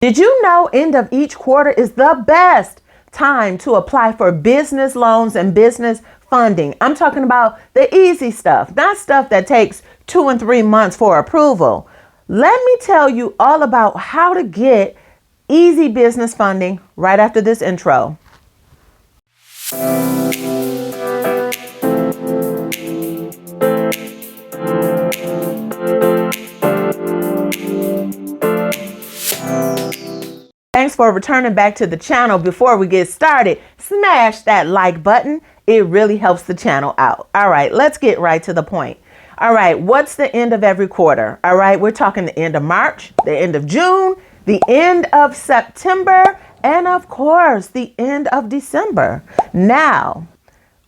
Did you know end of each quarter is the best time to apply for business loans and business funding? I'm talking about the easy stuff, not stuff that takes 2 and 3 months for approval. Let me tell you all about how to get easy business funding right after this intro. Thanks for returning back to the channel. Before we get started, smash that like button. It really helps the channel out. All right, let's get right to the point. All right, what's the end of every quarter? All right, we're talking the end of March, the end of June, the end of September, and of course, the end of December. Now,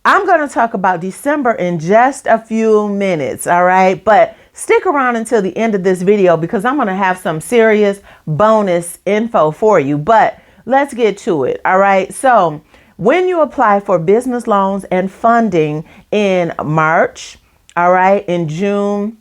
I'm going to talk about December in just a few minutes, all right? But stick around until the end of this video because I'm going to have some serious bonus info for you. But let's get to it, all right? So when you apply for business loans and funding in March, all right, in June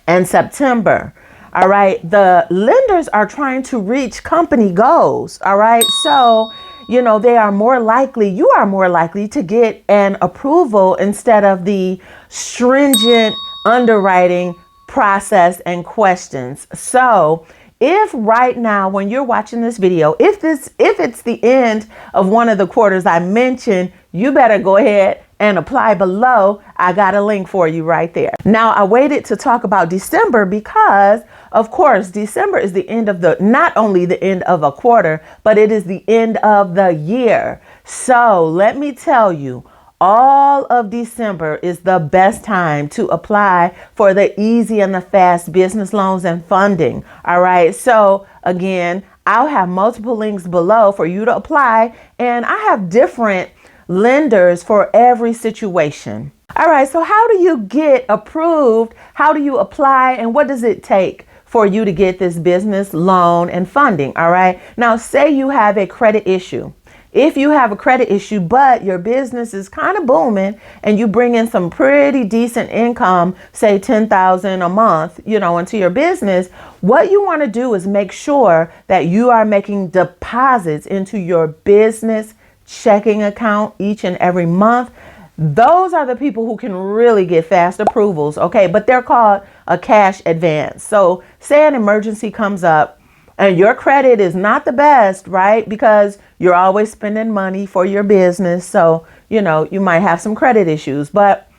and September, all right, the lenders are trying to reach company goals, all right? So you are more likely to get an approval instead of the stringent underwriting process and questions. So if right now, when you're watching this video, if it's the end of one of the quarters I mentioned, you better go ahead and apply below. I got a link for you right there. Now, I waited to talk about December because, of course, December is the end of not only the end of a quarter, but it is the end of the year. So let me tell you, all of December is the best time to apply for the easy and the fast business loans and funding. All right. So again, I'll have multiple links below for you to apply, and I have different lenders for every situation. All right, so how do you get approved? How do you apply? And what does it take for you to get this business loan and funding? All right, now say you have a credit issue. If you have a credit issue, but your business is kind of booming and you bring in some pretty decent income, say $10,000 a month, into your business, what you want to do is make sure that you are making deposits into your business checking account each and every month. Those are the people who can really get fast approvals. Okay, but they're called a cash advance. So say an emergency comes up and your credit is not the best, right? Because you're always spending money for your business. So, you might have some credit issues, but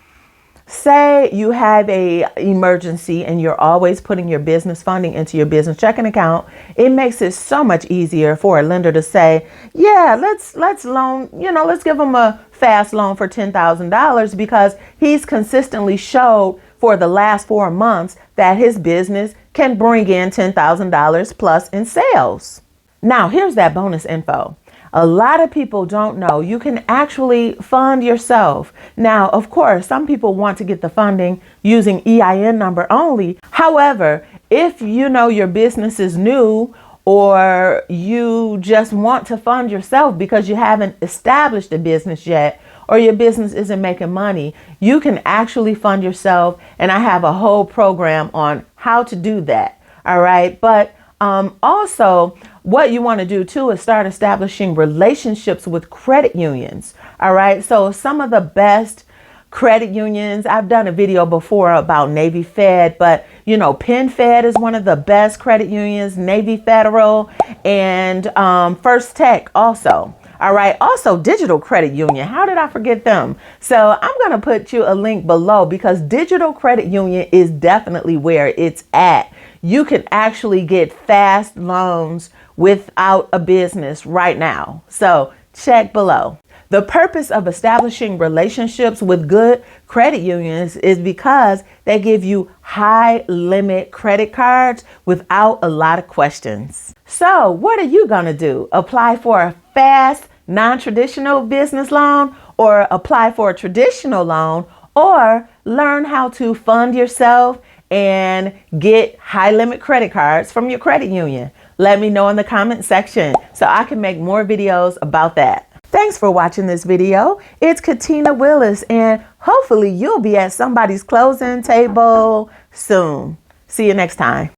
say you have a emergency and you're always putting your business funding into your business checking account. It makes it so much easier for a lender to say, yeah, let's loan, let's give him a fast loan for $10,000 because he's consistently showed for the last 4 months that his business can bring in $10,000 plus in sales. Now, here's that bonus info. A lot of people don't know you can actually fund yourself. Now, of course, some people want to get the funding using EIN number only. However, if your business is new or you just want to fund yourself because you haven't established a business yet or your business isn't making money, you can actually fund yourself. And I have a whole program on how to do that. All right. But also, what you want to do too is start establishing relationships with credit unions. All right. So some of the best credit unions, I've done a video before about Navy Fed, but PenFed is one of the best credit unions, Navy Federal, and First Tech also. All right. Also, Digital Credit Union. How did I forget them? So I'm going to put you a link below because Digital Credit Union is definitely where it's at. You can actually get fast loans without a business right now. So check below. The purpose of establishing relationships with good credit unions is because they give you high limit credit cards without a lot of questions. So what are you going to do? Apply for a fast, non-traditional business loan or apply for a traditional loan or learn how to fund yourself and get high limit credit cards from your credit union? Let me know in the comment section so I can make more videos about that. Thanks for watching this video. It's Katina Willis, and hopefully you'll be at somebody's closing table soon. See you next time.